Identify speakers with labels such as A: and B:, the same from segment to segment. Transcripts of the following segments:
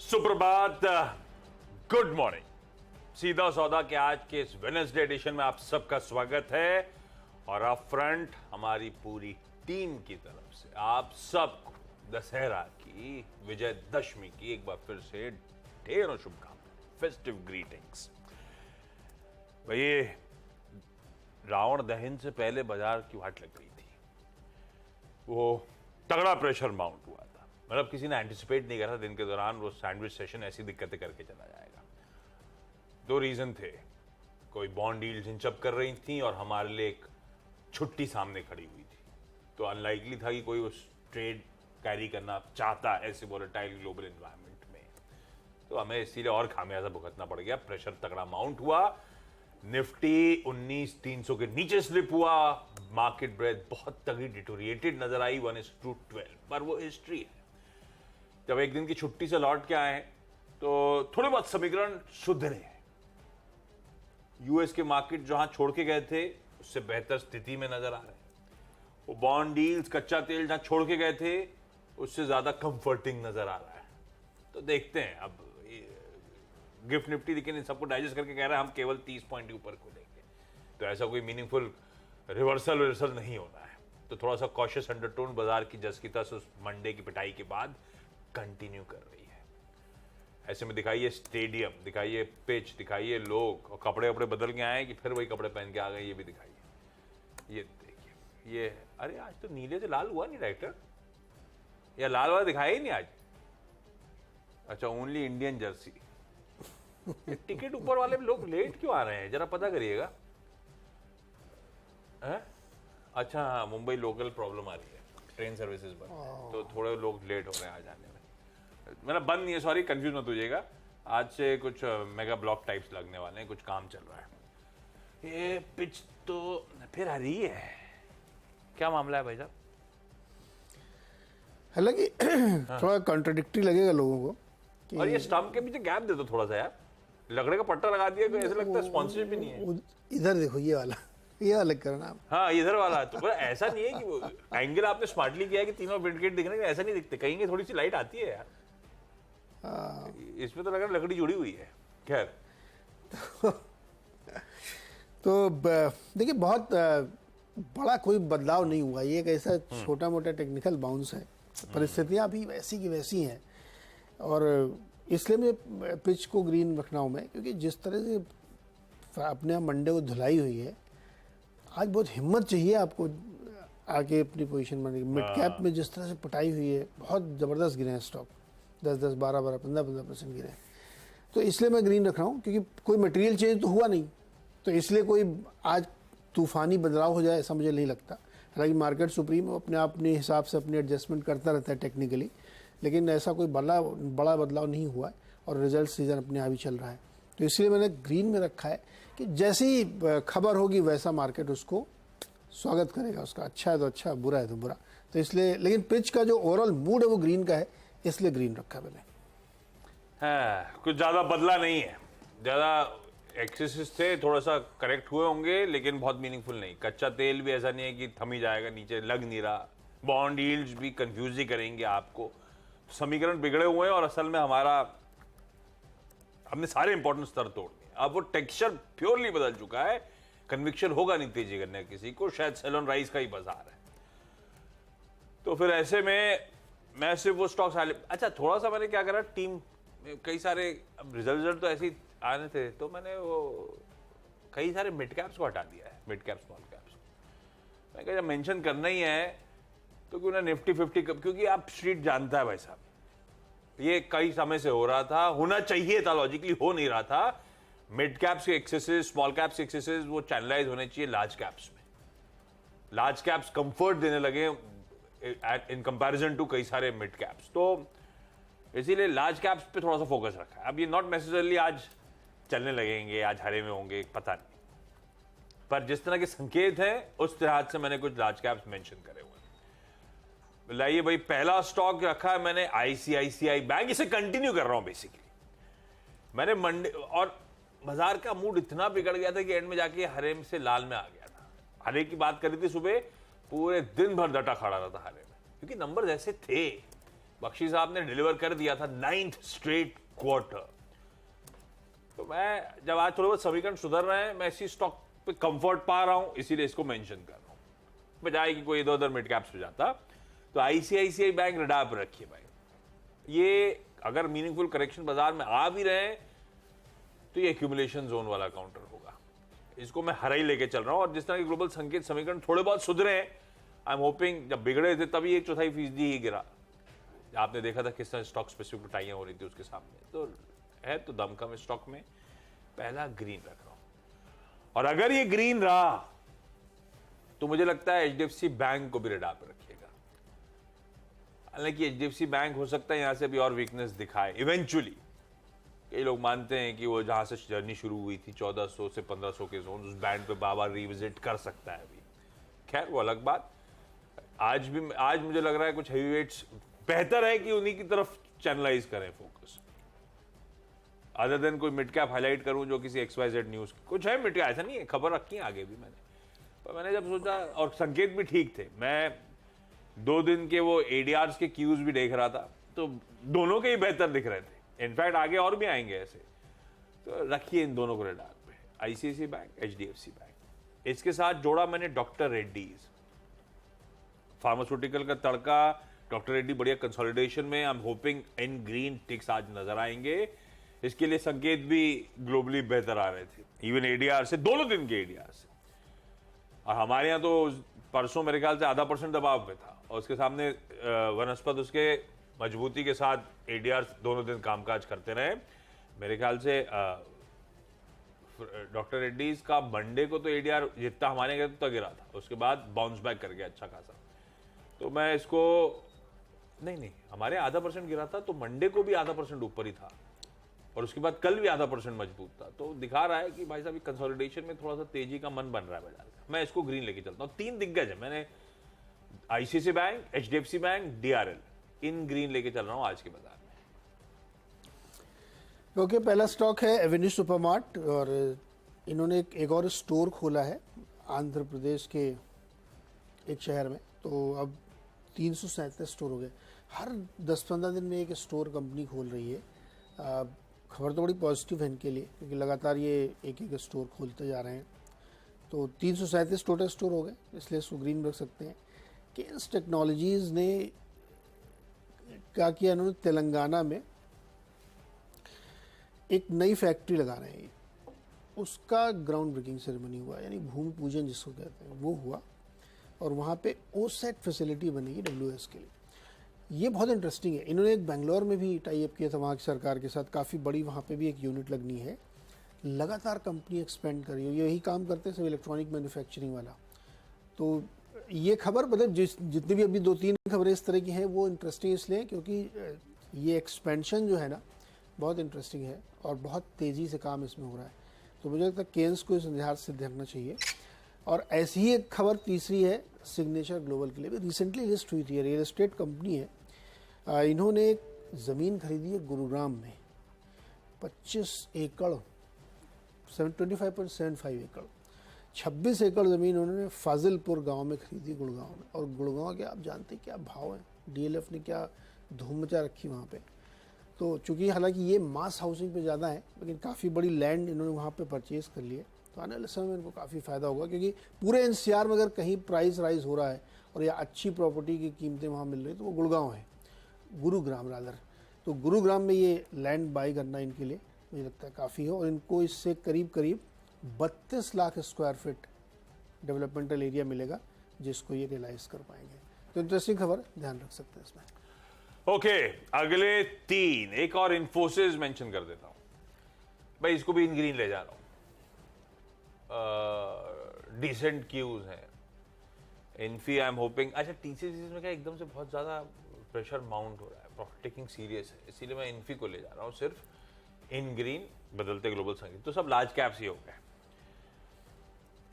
A: सुप्रभात, good morning. सीधा सौदा के आज के इस वेडनेसडे एडिशन में आप सबका स्वागत है और अप फ्रंट हमारी पूरी टीम की तरफ से आप सबको दशहरा की, विजयदशमी की एक बार फिर से ढेरों शुभकामनाएं, फेस्टिव ग्रीटिंग्स। भैया रावण दहन से पहले बाजार की वाट लग रही थी, वो तगड़ा प्रेशर माउंट हुआ था। मतलब किसी ने एंटिसिपेट नहीं करा दिन के दौरान वो सैंडविच सेशन ऐसी दिक्कतें करके चला जाएगा। दो रीजन थे, कोई बॉन्ड डील्स इंचअप कर रही थी और हमारे लिए एक छुट्टी सामने खड़ी हुई थी। तो अनलाइकली था कि कोई उस ट्रेड कैरी करना चाहता ऐसे वोलेटाइल ग्लोबल एनवायरनमेंट में, तो हमें इसीलिए और खामियाजा भुगतना पड़ गया। प्रेशर तगड़ा माउंट हुआ, निफ्टी 19,300 के नीचे स्लिप हुआ, मार्केट ब्रेथ बहुत तगड़ी डिटोरिएटेड नजर आई 1:12, पर वो हिस्ट्री है। जब एक दिन की छुट्टी से लौट के आए तो थोड़े बहुत समीकरण सुधरे। यूएस के मार्केट जहां छोड़ के गए थे उससे बेहतर स्थिति में नजर आ रहे हैं। वो बॉन्ड डील्स, कच्चा तेल जहां छोड़ के गए थे उससे ज्यादा कंफर्टिंग नजर आ रहा है। तो देखते हैं अब गिफ्ट निफ्टी, लेकिन इन सबको डाइजेस्ट करके कह रहा है हम केवल 30 पॉइंट ऊपर खुलेंगे, तो ऐसा कोई मीनिंगफुल रिवर्सल नहीं होना है। तो थोड़ा सा कॉशियस अंडरटोन बाजार की जस की तस उस मंडे की पिटाई के बाद कंटिन्यू कर रही है। ऐसे में दिखाइए स्टेडियम, दिखाइए पिच, दिखाइए लोग, और कपड़े वपड़े बदल के आए कि फिर वही कपड़े पहन के आ गए, ये भी दिखाइए। ये देखिए, ये अरे आज तो नीले से लाल हुआ नहीं डायरेक्टर, या लाल वाला दिखाया ही नहीं आज। अच्छा, ओनली इंडियन जर्सी। टिकट ऊपर वाले लोग लेट क्यों आ रहे हैं, जरा पता करिएगा। अच्छा हाँ, मुंबई लोकल प्रॉब्लम आ रही है, ट्रेन सर्विसेज बंद, तो थोड़े लोग लेट हो रहे हैं आ जाने में। मतलब बंद नहीं है, सॉरी, कंफ्यूज मत होइएगा। आज से कुछ मेगा ब्लॉक टाइप्स लगने वाले हैं, कुछ काम चल रहा है। ये पिच तो फिर आ रही है, क्या मामला है भाई साहब?
B: हालांकि थोड़ा कॉन्ट्रडिक्टरी लगेगा लोगों को।
A: और ये स्टंप के पीछे गैप दे दो थोड़ा सा यार, लकड़े का पट्टा लगा दिया, कोई ऐसा लगता है स्पॉन्सरशिप भी नहीं है।
B: इधर देखो, ये वाला करना आप।
A: हाँ, इधर वाला तो ऐसा नहीं है कि वो एंगल आपने स्मार्टली किया है कि तीनों विंडकेट दिख रहे हैं, ऐसा नहीं दिखते, कहीं की थोड़ी सी लाइट आती है यार। इसमें तो लग रहा है लकड़ी जुड़ी हुई है। खैर
B: तो देखिए, बहुत बड़ा कोई बदलाव नहीं हुआ, ये एक ऐसा छोटा मोटा टेक्निकल बाउंस है। परिस्थितियां भी वैसी की वैसी हैं, और इसलिए मैं पिच को ग्रीन रख रहा हूं मैं, क्योंकि जिस तरह से अपने मंडे को धुलाई हुई है, आज बहुत हिम्मत चाहिए आपको आगे अपनी पोजीशन बनाने की। मिड कैप में जिस तरह से पटाई हुई है, बहुत ज़बरदस्त गिरे हैं स्टॉक, 10-10, 12-12, 15-15% गिरे हैं। तो इसलिए मैं ग्रीन रख रहा हूँ, क्योंकि कोई मटेरियल चेंज तो हुआ नहीं, तो इसलिए कोई आज तूफानी बदलाव हो जाए ऐसा मुझे नहीं लगता। हालांकि मार्केट सुप्रीम अपने हिसाब से अपनी एडजस्टमेंट करता रहता है टेक्निकली, लेकिन ऐसा कोई बड़ा बदलाव नहीं हुआ है, और रिजल्ट सीजन अपने आप ही चल रहा है। तो इसलिए मैंने ग्रीन में रखा है कि जैसी खबर होगी वैसा मार्केट उसको स्वागत करेगा, उसका अच्छा है तो अच्छा, बुरा है तो बुरा। तो इसलिए, लेकिन पिच का जो ओवरऑल मूड है वो ग्रीन का है, इसलिए ग्रीन रखा मैंने।
A: हाँ, कुछ ज्यादा बदला नहीं है, ज्यादा एक्सेसेस थे, थोड़ा सा करेक्ट हुए होंगे, लेकिन बहुत मीनिंगफुल नहीं। कच्चा तेल भी ऐसा नहीं है कि थम ही जाएगा, नीचे लग नहीं रहा। बॉन्ड यील्ड्स भी कंफ्यूज ही करेंगे आपको। समीकरण बिगड़े हुए हैं, और असल में हमने सारे इंपॉर्टेंट स्तर तोड़ दिए। अब वो टेक्सचर प्योरली बदल चुका है, कन्विक्शन होगा नहीं तेजी करने किसी को, शायद सेल ऑन राइज का ही बाजार है। तो फिर ऐसे में मैं सिर्फ वो स्टॉक्स अच्छा, थोड़ा सा मैंने क्या करा, टीम कई सारे रिजल्ट तो ऐसे ही आने थे, तो मैंने वो कई सारे मिड कैप्स को हटा दिया है, मिड कैप स्मॉल कैप्स को। मैं कहा जब मेंशन करना ही है तो क्यों ना निफ्टी 50, क्योंकि आप स्ट्रीट जानता है भाई साहब, ये कई समय से हो रहा था, होना चाहिए था, लॉजिकली हो नहीं रहा था। मिड कैप्स के एक्सेसेस, स्मॉल कैप्स के एक्सेसेस वो चैनलाइज होने चाहिए लार्ज कैप्स में। लार्ज कैप्स कंफर्ट देने लगे इन कंपैरिजन टू कई सारे मिड कैप्स, तो इसीलिए लार्ज कैप्स पे थोड़ा सा फोकस रखा है। अब ये नॉट नेसेसरली आज चलने लगेंगे, आज हरे में होंगे, पता नहीं, पर जिस तरह के संकेत हैं उस तरह से मैंने कुछ लार्ज कैप्स मेंशन करे हुए हैं। लाइए भाई, पहला स्टॉक रखा है मैंने आईसीआईसीआई बैंक, इसे कंटिन्यू कर रहा हूं बेसिकली। मैंने मंडे, और बाजार का मूड इतना बिगड़ गया था कि एंड में जाके हरे से लाल में आ गया था। हरे की बात करी थी सुबह, पूरे दिन भर डटा खड़ा रहा था हरे में, क्योंकि नंबर ऐसे थे। बख्शी साहब ने डिलीवर कर दिया था 9th स्ट्रेट क्वार्टर। तो मैं जब आज थोड़े बहुत समीकरण सुधर रहे हैं, मैं इसी स्टॉक पे कंफर्ट पा रहा हूं, इसीलिए इसको मेंशन कर रहा हूं, बजाय कि कोई इधर उधर मिड कैप्स पे जाता। तो आईसीआईसीआई बैंक रडार पर रखिए भाई। ये अगर मीनिंगफुल करेक्शन बाजार में आ भी रहे हैं तो ये एक्यूमुलेशन जोन वाला काउंटर होगा, इसको मैं हरा ही लेके चल रहा हूं। और जिस तरह के ग्लोबल संकेत समीकरण थोड़े बहुत सुधरे हैं, आई एम होपिंग, जब बिगड़े थे तभी 1/4% ही गिरा, आपने देखा था किस तरह स्टॉक स्पेसिफिक टाइयां हो रही थी उसके सामने। तो है तो दम कम स्टॉक में पहला ग्रीन रख रहा हूं। और अगर ये ग्रीन रहा तो मुझे लगता है एचडीएफसी बैंक को भी रडार पर रखिएगा। हालांकि एचडीएफसी बैंक हो सकता है यहां से भी और वीकनेस दिखाए इवेंचुअली। कई लोग मानते हैं कि वो जहां से जर्नी शुरू हुई थी 1400 से 1500 के जोन, उस बैंड पे बाबा रिविजिट कर सकता है अभी। खैर वो अलग बात। आज मुझे लग रहा है कुछ हेवीवेट्स बेहतर है कि उन्हीं की तरफ चैनलाइज करें फोकस, अदर देन कोई मिड कैप हाईलाइट करूं जो किसी XYZ न्यूज कुछ है। मिड कैप ऐसा नहीं है, खबर रखी है आगे भी मैंने, पर मैंने जब सोचा, और संकेत भी ठीक थे, मैं 2 दिन के वो एडीआर्स के क्यूज भी देख रहा था, तो दोनों के ही बेहतर दिख रहे थे। इनफैक्ट आगे और भी आएंगे ऐसे। तो रखिए इन दोनों को रडार पे, आईसीआईसीआई बैंक, एचडीएफसी बैंक। इसके साथ जोड़ा मैंने डॉक्टर रेड्डीज, फार्मास्यूटिकल का तड़का। डॉक्टर रेड्डी बढ़िया कंसोलिडेशन में, I am hoping in green ticks आज नजर आएंगे। इसके लिए संकेत भी ग्लोबली बेहतर आ रहे थे, इवन एडीआर से, दोनों दिन के एडीआर से। और हमारे यहाँ तो परसों मेरे ख्याल से 0.5% दबाव पे था, और उसके सामने वनस्पत उसके मजबूती के साथ एडीआर दोनों दिन कामकाज करते रहे। मेरे ख्याल से डॉक्टर रेड्डीज का मंडे को तो एडीआर जितना हमारे गया तो गिरा था, उसके बाद बाउंस बैक कर गया अच्छा खासा। तो मैं इसको नहीं, हमारे 0.5% गिरा था, तो मंडे को भी 0.5% ऊपर ही था, और उसके बाद कल भी 0.5% मजबूत था। तो दिखा रहा है कि भाई साहब कंसोलिडेशन में थोड़ा सा तेजी का मन बन रहा है बाजार का। मैं इसको ग्रीन लेके चलता हूँ। 3 दिग्गज है, मैंने ICICI bank, HDFC bank, DRL, इन ग्रीन लेके चल रहा हूँ आज के बाजार में।
B: ओके, पहला स्टॉक है एवेन्यू सुपरमार्ट, और इन्होंने एक और स्टोर खोला है आंध्र प्रदेश के एक शहर में। तो अब 337 स्टोर हो गए। हर 10-15 दिन में एक स्टोर कंपनी खोल रही है। खबर तो बड़ी पॉजिटिव है इनके लिए, क्योंकि लगातार ये एक स्टोर खोलते जा रहे हैं। तो 337 टोटल स्टोर हो गए, इसलिए इसको ग्रीन रख सकते हैं। केन्स टेक्नोलॉजीज ने क्या किया, इन्होंने तेलंगाना में एक नई फैक्ट्री लगा रहे हैं, उसका ग्राउंड ब्रेकिंग सेरेमनी हुआ, यानी भूमि पूजन जिसको कहते हैं वो हुआ। और वहाँ पे ओसेट फैसिलिटी बनेगी WS के लिए। ये बहुत इंटरेस्टिंग है। इन्होंने एक बेंगलोर में भी टाई अप किया था वहाँ की सरकार के साथ, काफ़ी बड़ी वहाँ पे भी एक यूनिट लगनी है। लगातार कंपनी एक्सपेंड कर रही है, यही काम करते हैं सब इलेक्ट्रॉनिक मैन्युफैक्चरिंग वाला। तो ये खबर मतलब जितनी भी अभी 2-3 खबरें इस तरह की हैं वो इंटरेस्टिंग इसलिए क्योंकि ये एक्सपेंशन जो है ना बहुत इंटरेस्टिंग है और बहुत तेज़ी से काम इसमें हो रहा है। तो मुझे लगता है केन्स को इस लिहाज से देखना चाहिए। और ऐसी ही एक खबर तीसरी है सिग्नेचर ग्लोबल के लिए भी, रिसेंटली लिस्ट हुई थी, रियल एस्टेट कंपनी है। इन्होंने एक ज़मीन खरीदी है गुरुग्राम में, 25 एकड़, 25.75 एकड़, 26 एकड़ ज़मीन उन्होंने फाजिलपुर गांव में खरीदी, गुड़गांव में। और गुड़गांव के आप जानते हैं क्या भाव है, DLF ने क्या धूम मचा रखी वहाँ पे। तो चूँकि हालांकि ये मास हाउसिंग पे ज़्यादा है, लेकिन काफ़ी बड़ी लैंड इन्होंने वहाँ पे परचेज़ कर ली है। तो आने वाले समय में इनको काफ़ी फ़ायदा होगा, क्योंकि पूरे NCR में अगर कहीं प्राइस राइज हो रहा है और या अच्छी प्रॉपर्टी की कीमतें वहाँ मिल रही है तो वो गुड़गांव है, गुरुग्राम रादर। तो गुरुग्राम में ये लैंड बाई करना इनके लिए मुझे लगता है काफ़ी है। और इनको इससे करीब 32 lakh square feet developmental area मिलेगा, जिसको ये रियलाइज़ कर पाएंगे। तो इंटरेस्टिंग खबर, ध्यान रख सकते हैं इसमें।
A: ओके, अगले 3 एक और इन्फोसिस मेंशन कर देता हूं भाई, इसको भी इन ग्रीन ले जा रहा हूं। डिसेंट क्यूज हैं। इन्फी आई एम होपिंग, अच्छा TCS में क्या एकदम से बहुत ज्यादा प्रेशर माउंट हो रहा है, प्रॉफिट टेकिंग सीरियस है, इसीलिए मैं इन्फी को ले जा रहा हूं सिर्फ इन ग्रीन। बदलते ग्लोबल संगीत तो सब लार्ज कैप्स ही हो गए।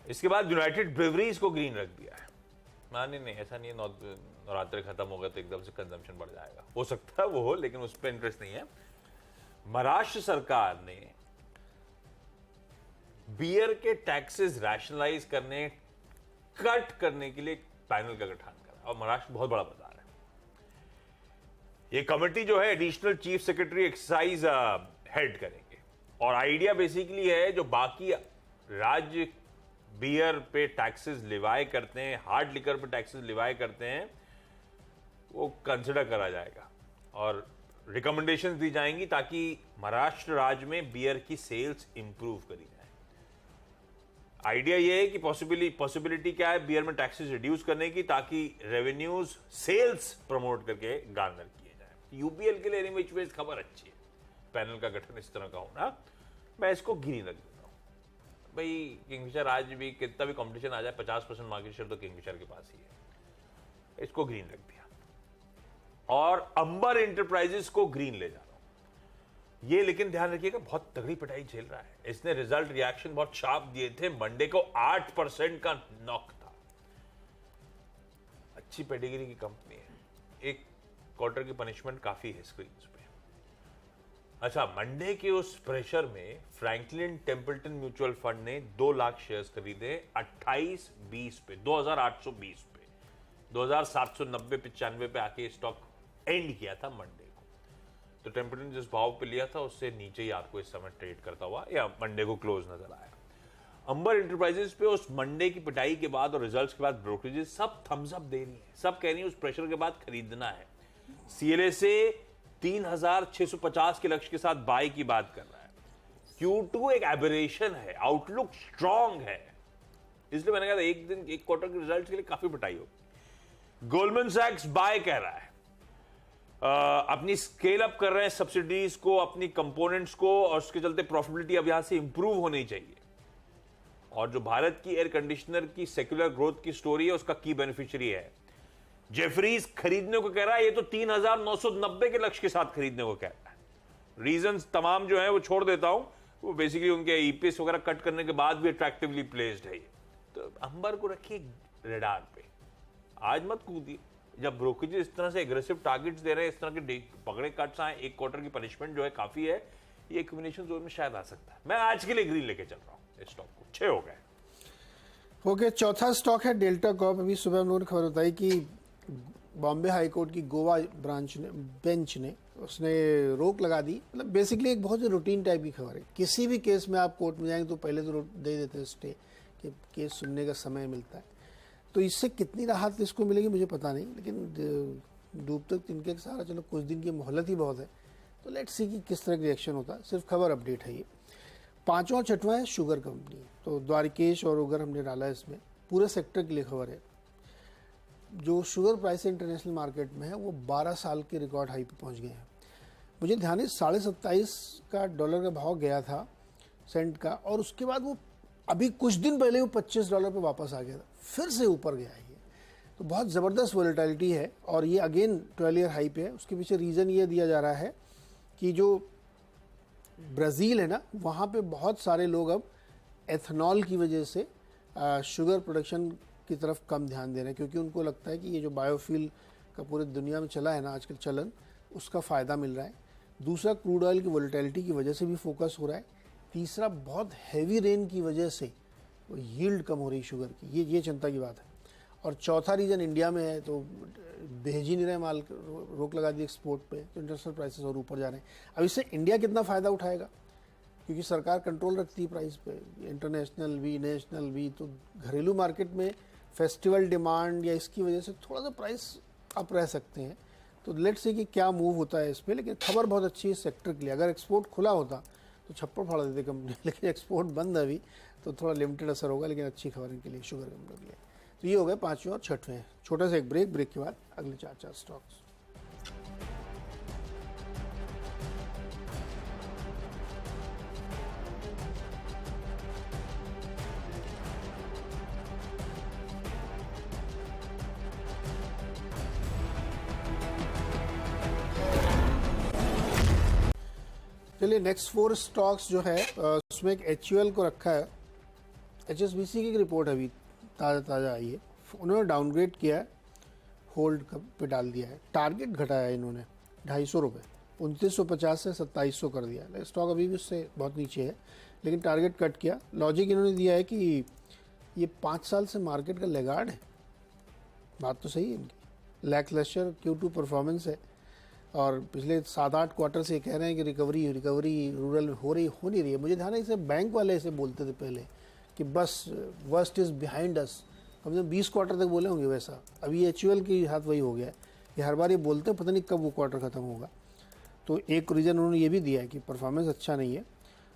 A: इसके बाद यूनाइटेड ब्रेवरीज को ग्रीन रख दिया है। नहीं, ऐसा नहीं है नवरात्रि खत्म होगा तो एकदम से कंजम्पशन बढ़ जाएगा, हो सकता है वो हो, लेकिन उस पर इंटरेस्ट नहीं है। महाराष्ट्र सरकार ने बियर के टैक्सेस रैशनलाइज करने, कट करने के लिए एक पैनल का गठन करा, और महाराष्ट्र बहुत बड़ा बाजार है। ये कमेटी जो है additional chief secretary excise head करेंगे, और आइडिया बेसिकली है जो बाकी राज्य बियर पे टैक्सेस लिवाए करते हैं, हार्ड लिकर पे टैक्सेस लिवाए करते हैं, वो कंसिडर करा जाएगा और रिकमेंडेशंस दी जाएंगी ताकि महाराष्ट्र राज्य में बियर की सेल्स इंप्रूव करी जाए। आइडिया ये है कि पॉसिबिलिटी क्या है बियर में टैक्सेस रिड्यूस करने की, ताकि रेवेन्यूज सेल्स प्रमोट करके गार्नर किए जाए। यूपीएल के लिए एनी विच वेज खबर अच्छी है, पैनल का गठन इस तरह का होना, मैं इसको ग्रीन रख देता हूं भाई। किंगफिशर आज भी कितना भी कंपटीशन आ जाए 50% मार्केट शेयर तो किंगफिशर के पास ही है, इसको ग्रीन रख दिया। और अंबर इंटरप्राइजेस को ग्रीन ले जा रहा हूं ये, लेकिन ध्यान रखिएगा बहुत तगड़ी पिटाई झेल रहा है। इसने रिजल्ट रिएक्शन बहुत शार्प दिए थे, मंडे को 8% का नॉक था। अच्छी पेडिग्री की कंपनी है, एक क्वार्टर की पनिशमेंट काफी है स्क्रीन पे। अच्छा, मंडे के उस प्रेशर में फ्रैंकलिन टेम्पल्टन म्यूचुअल फंड ने 2 लाख शेयर्स खरीदे 28.20 पे, 2820 पे, 2790 95 पे आके स्टॉक एंड किया था मंडे को। तो टेम्पल्टन जिस भाव पे लिया था उससे नीचे ही आपको इस समय ट्रेड करता हुआ या मंडे को क्लोज नजर आया। अंबर इंटरप्राइजेस पे उस मंडे की पिटाई के बाद और रिजल्ट्स के बाद ब्रोकरेजेस सब थम्स अप दे रही है, सब कह रही है उस प्रेशर के बाद खरीदना है। सीएलए से 3650 के लक्ष्य के साथ बाय की बात कर रहा है। Q2 एक एबरेशन है, आउटलुक स्ट्रांग है, इसलिए मैंने कहा था एक दिन एक क्वार्टर के रिजल्ट्स के लिए काफी पिटाई होगी। गोल्डमैन सैक्स बाय कह रहा है, अपनी स्केल अप कर रहे हैं सब्सिडीज को, अपनी कंपोनेंट्स को, और उसके चलते प्रॉफिटेबिलिटी अब यहां से इंप्रूव होनी चाहिए। और जो भारत की एयर कंडीशनर की सेक्युलर ग्रोथ की स्टोरी है उसका की बेनिफिशियरी है। जेफरीज खरीदने को कह रहा है, ये तो 3990 के लक्ष्य के साथ खरीदने को कह रहा है। रीजंस तमाम जो है वो छोड़ देता हूं, वो बेसिकली उनके ईपीएस वगैरह कट करने के बाद भी अट्रैक्टिवली प्लेस्ड है ये। तो अंबर को रखिए रेडार पे, आज मत कूदिए। जब ब्रोकरेज इस तरह से एग्रेसिव टारगेट्स दे रहे हैं, इस तरह के पकड़े कट्स आए, एक क्वार्टर की पनिशमेंट जो है काफी है, ये एक्यूमुलेशन जोन में शायद आ सकता है। मैं आज के लिए ग्रीन लेके चल रहा हूं इस स्टॉक को। 6 हो गए।
B: ओके, चौथा स्टॉक है डेल्टा कॉर्प। अभी सुबह हम लोगों ने खबर बताई कि बॉम्बे हाई कोर्ट की गोवा बेंच ने उसने रोक लगा दी। मतलब बेसिकली एक बहुत ही रूटीन टाइप की खबर है। किसी भी केस में आप कोर्ट में जाएंगे तो पहले तो दे देते हैं स्टे, कि केस सुनने का समय मिलता है। तो इससे कितनी राहत इसको मिलेगी मुझे पता नहीं, लेकिन डूब तक तिनके के सहारा, चलो कुछ दिन की मोहलत ही बहुत है। तो लेट्स सी कि किस तरह का रिएक्शन होता है। सिर्फ खबर अपडेट है ये। 5वां और 6वां है शुगर कंपनी। तो द्वारिकेश और उगर हमने डाला है इसमें, पूरे सेक्टर के लिए खबर है। जो शुगर प्राइस इंटरनेशनल मार्केट में है वो 12 साल के रिकॉर्ड हाई पे पहुंच गए हैं। मुझे ध्यान है $27.5 का डॉलर का भाव गया था सेंट का, और उसके बाद वो अभी कुछ दिन पहले वो $25 पे वापस आ गया था, फिर से ऊपर गया है ये। तो बहुत ज़बरदस्त वोलेटिलिटी है, और ये अगेन 12 ईयर हाई पे है। उसके पीछे रीज़न ये दिया जा रहा है कि जो ब्राज़ील है ना, वहाँ पे बहुत सारे लोग अब एथनॉल की वजह से शुगर प्रोडक्शन की तरफ कम ध्यान दे रहे हैं, क्योंकि उनको लगता है कि ये जो बायोफ्यूल का पूरे दुनिया में चला है ना आजकल चलन, उसका फ़ायदा मिल रहा है। दूसरा, क्रूड ऑयल की वोलेटिलिटी की वजह से भी फोकस हो रहा है। तीसरा, बहुत हैवी रेन की वजह से यील्ड कम हो रही शुगर की, ये चिंता की बात है। और चौथा रीज़न इंडिया में है, तो भेज ही नहीं रहे माल, रोक लगा दी एक्सपोर्ट पे, तो इंटरनेशनल प्राइसेस और ऊपर जा रहे हैं। अब इससे इंडिया कितना फ़ायदा उठाएगा, क्योंकि सरकार कंट्रोल रखती है प्राइस पे, इंटरनेशनल भी नेशनल भी। तो घरेलू मार्केट में फेस्टिवल डिमांड या इसकी वजह से थोड़ा सा प्राइस अप रह सकते हैं। तो लेट्स सी कि क्या मूव होता है इस पर। लेकिन खबर बहुत अच्छी है सेक्टर के लिए। अगर एक्सपोर्ट खुला होता तो छप्पर फाड़ देते कंपनी, लेकिन एक्सपोर्ट बंद अभी, तो थोड़ा लिमिटेड असर होगा। लेकिन अच्छी खबर इनके लिए, शुगर कंपनी के लिए। तो ये हो गए 5वें और 6वें। छोटा सा एक ब्रेक के बाद अगले 4 स्टॉक्स। चलिए, नेक्स्ट 4 स्टॉक्स जो है उसमें एक HUL को रखा है। HSBC की रिपोर्ट अभी ताज़ा आई है। उन्होंने डाउनग्रेड किया है, होल्ड पे डाल दिया है। टारगेट घटाया है इन्होंने 250 रुपये, 2950 से 2700 कर दिया है। स्टॉक अभी भी उससे बहुत नीचे है, लेकिन टारगेट कट किया। लॉजिक इन्होंने दिया है कि ये 5 साल से मार्केट का लेगार्ड है। बात तो सही है इनकी, लैकलस्टर Q2 परफॉर्मेंस है, और पिछले 7-8 क्वार्टर से कह रहे हैं कि रिकवरी रूरल में हो नहीं रही है। मुझे ध्यान है इसे बैंक वाले ऐसे बोलते थे पहले कि बस वर्स्ट इज़ बिहाइंड अस, कम से कम 20 क्वार्टर तक बोले होंगे वैसा। अभी एचयूएल की हाथ वही हो गया है कि हर बार ये बोलते हैं, पता नहीं कब वो क्वार्टर ख़त्म होगा। तो एक रीज़न उन्होंने ये भी दिया है कि परफॉर्मेंस अच्छा नहीं है,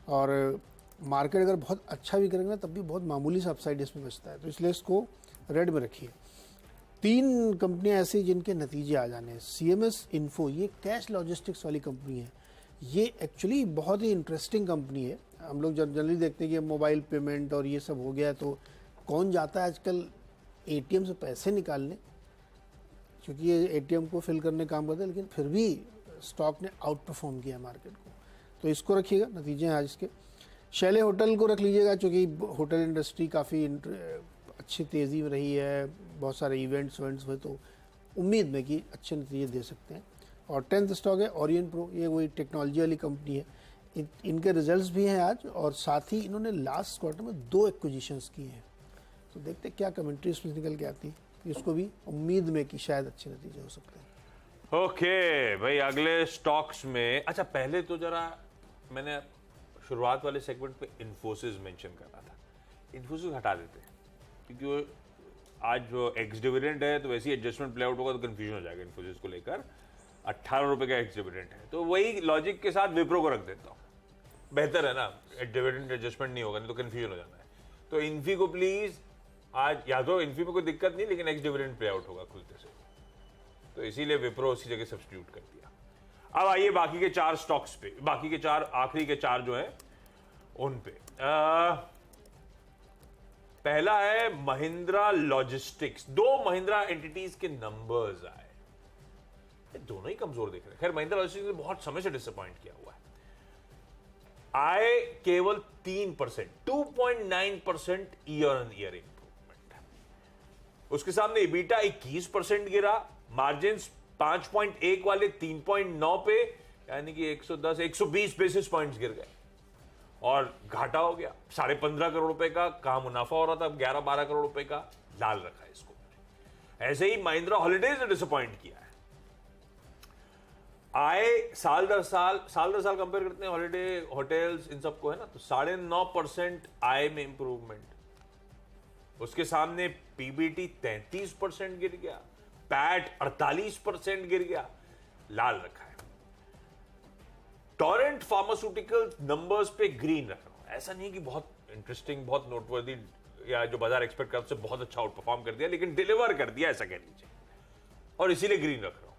B: और मार्केट अगर बहुत अच्छा भी करेंगे ना तब भी बहुत मामूली सा अपसाइड इसमें बचता है, तो इसलिए इसको रेड में रखिए। 3 कंपनियां ऐसी जिनके नतीजे आ जाने हैं। सीएमएस इन्फो, ये कैश लॉजिस्टिक्स वाली कंपनी है। ये एक्चुअली बहुत ही इंटरेस्टिंग कंपनी है। हम लोग जनरली देखते हैं कि मोबाइल पेमेंट और ये सब हो गया, तो कौन जाता है आजकल एटीएम से पैसे निकालने, क्योंकि ये एटीएम को फिल करने काम करते हैं, लेकिन फिर भी स्टॉक ने आउट परफॉर्म किया मार्केट को, तो इसको रखिएगा। नतीजे हैं आज इसके। शैले होटल को रख लीजिएगा, क्योंकि होटल इंडस्ट्री काफ़ी अच्छी तेज़ी में रही है, बहुत सारे इवेंट्स हुए, तो उम्मीद में कि अच्छे नतीजे दे सकते हैं। और 10th स्टॉक है ओरियन प्रो, ये वही टेक्नोलॉजी वाली कंपनी है। इनके रिजल्ट्स भी हैं आज, और साथ ही इन्होंने लास्ट क्वार्टर में 2 एक्विजिशंस किए हैं, तो देखते क्या कमेंट्री इसमें निकल के आती है। इसको भी उम्मीद में कि शायद अच्छे नतीजे हो सकते हैं।
A: ओके भाई, अगले स्टॉक्स में अच्छा पहले तो जरा मैंने शुरुआत वाले सेगमेंट पे इन्फोसिस मेंशन कर रहा था। इन्फोसिस हटा देते हैं, क्योंकि वो आज जो एक्स डिविडेंड है तो वैसे ही एडजस्टमेंट प्ले आउट होगा तो कंफ्यूजन हो जाएगा इन्फोसिस को लेकर। 18 रुपए का एक्स डिविडेंड है, तो वही लॉजिक के साथ विप्रो को रख देता हूँ, बेहतर है ना, डिविडेंड एडजस्टमेंट नहीं होगा, नहीं तो कंफ्यूजन हो जाना है। तो इन्फी को प्लीज आज, या तो इन्फी में कोई दिक्कत नहीं, लेकिन एक्स डिविडेंड प्ले आउट होगा खुलते से, तो इसीलिए विप्रो उसी जगह सब्स्टिट्यूट कर दिया। अब आइए बाकी के 4 स्टॉक्स पे, बाकी के 4 आखिरी के 4 जो हैं उन पे। पहला है महिंद्रा लॉजिस्टिक्स। 2 महिंद्रा एंटिटीज के नंबर्स आए, दोनों ही कमजोर दिख रहे हैं। खैर महिंद्रा लॉजिस्टिक्स ने बहुत समय से डिसअपॉइंट किया हुआ है। आय केवल 3%, 2.9% ईयर ऑन ईयर इंप्रूवमेंट। उसके सामने इबीटा 21% गिरा, मार्जिन 5.1 वाले 3.9 पे, यानी कि 120 बेसिस पॉइंट्स गिर गए, और घाटा हो गया 15.5 करोड़ रुपए का। कहां मुनाफा हो रहा था, 11-12 करोड़ रुपए का, लाल रखा है इसको। ऐसे ही महिंद्रा हॉलिडेज ने डिसअपॉइंट किया है। आय साल दर साल कंपेयर करते हैं हॉलिडे होटल्स इन सबको, है ना, तो 9.5% आय में इंप्रूवमेंट। उसके सामने पीबीटी 33% गिर गया, पैट 48% गिर गया, लाल रखा है। टोरेंट फार्मास्यूटिकल्स नंबर्स पे ग्रीन रख रहा हूं। ऐसा नहीं कि बहुत इंटरेस्टिंग, बहुत नोटवर्दी, या जो बाजार एक्सपेक्ट करते से बहुत अच्छा आउट परफॉर्म कर दिया, लेकिन डिलीवर कर दिया, ऐसा कह लीजिए, और इसीलिए ग्रीन रख रहा हूं।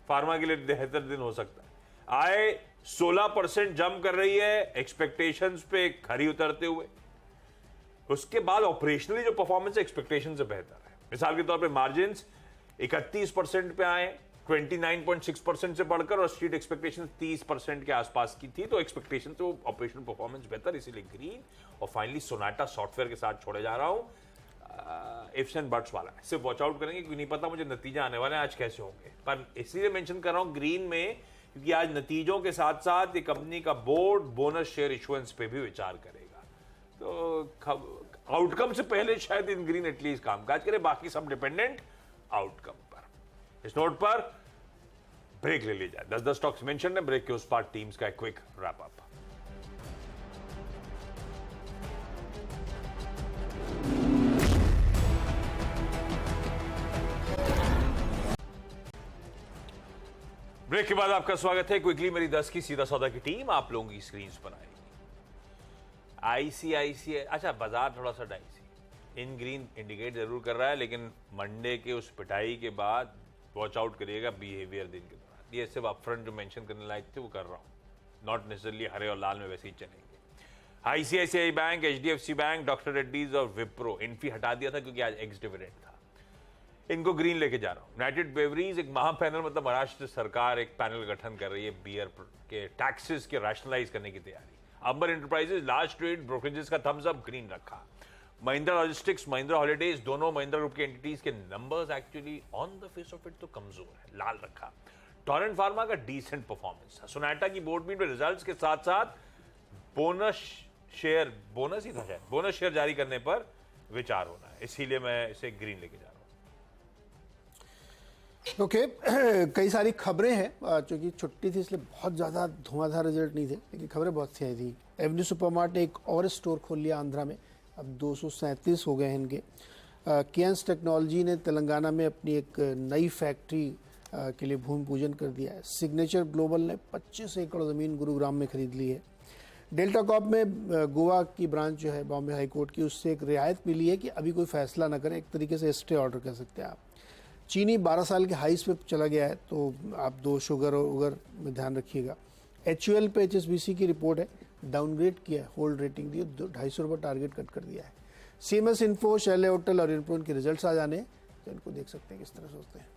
A: फार्मा के लिए बेहतर दिन हो सकता है। आय 16% जंप कर रही है एक्सपेक्टेशंस पे खरी उतरते हुए। उसके बाद ऑपरेशनली जो परफॉर्मेंस है एक्सपेक्टेशन से बेहतर है। मिसाल के तौर पे मार्जिन 31% पे आए, 29.6% से बढ़कर, और स्ट्रीट एक्सपेक्टेशन 30% के आसपास की थी, तो एक्सपेक्टेशन से वो ऑपरेशनल परफॉर्मेंस बेहतर, इसीलिए ग्रीन। और फाइनली सोनाटा सॉफ्टवेयर के साथ छोड़े जा रहा हूं, इफ्स एंड बट्स वाला है, सिर्फ वॉच आउट करेंगे, क्योंकि नहीं पता मुझे नतीजे आने वाले हैं आज कैसे होंगे, पर इसलिए मेंशन कर रहा हूं ग्रीन में, क्योंकि आज नतीजों के साथ साथ ये कंपनी का बोर्ड बोनस शेयर इशुएंस पे भी विचार करेगा, तो आउटकम से पहले शायद इन ग्रीन एटलीस्ट कामकाज करे, बाकी सब डिपेंडेंट आउटकम पर। इस नोट पर ब्रेक ले ली जाए। 10 स्टॉक्स मेंशन है, ब्रेक के उस पार टीम्स का क्विक रैप अप। ब्रेक के बाद आपका स्वागत है। क्विकली मेरी 10 की सीधा सौदा की टीम आप लोगों की स्क्रीन पर आएगी। आईसीआईसीआई, अच्छा बाजार थोड़ा सा डाइसी, इन ग्रीन इंडिकेट जरूर कर रहा है, लेकिन मंडे के उस पिटाई के बाद वॉच आउट करिएगा बिहेवियर दिन के दौरान। ये सिर्फ अपफ्रंट जो मेंशन करने लायक थे वो कर रहा हूँ, नॉट नेसेसरली हरे और लाल में वैसे ही चलेंगे। ICICI bank, HDFC bank, doctor Reddy's और विप्रो, इन्फी हटा दिया था क्योंकि आज एक्स डिविडेंड था, इनको ग्रीन लेके जा रहा हूं। यूनाइटेड ब्रेवरीज एक महापैनल, मतलब महाराष्ट्र सरकार एक पैनल गठन कर रही है बियर के टैक्सेस के रैशनलाइज करने की तैयारी। अंबर एंटरप्राइजेज लास्ट ट्रेड ब्रोकरेजेस का थम्स अप, ग्रीन रखा। महिंद्रा लॉजिस्टिक्स, महिंद्रा हॉलिडेज, दोनों महिंद्रा ग्रुप के एंटिटीज के numbers actually on the face of it तो कमजोर है, लाल रखा। टोरेंट फार्मा का डिसेंट परफॉर्मेंस था। सोनाटा की बोर्ड मीट में रिजल्ट्स के साथ साथ बोनस शेयर जारी करने पर विचार होना है, इसीलिए मैं इसे ग्रीन लेके जा रहा हूं।
B: ओके कई सारी खबरें हैं, चूंकि छुट्टी थी इसलिए बहुत ज़्यादा धुआंधार रिजल्ट नहीं थे, लेकिन खबरें बहुत सी आई थी। एवेन्यू सुपरमार्ट ने एक और स्टोर खोल लिया आंध्रा में, अब 237 हो गए हैं इनके। कियंस टेक्नोलॉजी ने तेलंगाना में अपनी एक नई फैक्ट्री के लिए भूमि पूजन कर दिया है। सिग्नेचर ग्लोबल ने 25 एकड़ ज़मीन गुरुग्राम में खरीद ली है। डेल्टा कॉप में गोवा की ब्रांच जो है बॉम्बे हाई कोर्ट की, उससे एक रियायत मिली है कि अभी कोई फैसला ना करें, एक तरीके से स्टे ऑर्डर कर सकते हैं आप। चीनी 12 साल के हाइस पे चला गया है, तो आप 2 शुगर और उगर में ध्यान रखिएगा। HUL पे HSBC की रिपोर्ट है, डाउनग्रेड किया है, होल्ड रेटिंग दी, 250 रुपये टारगेट कट कर दिया है। CMS इन्फो, शैले होटल और इनप्रो के रिजल्ट्स आ जाने हैं, तो इनको देख सकते हैं किस तरह सोचते हैं।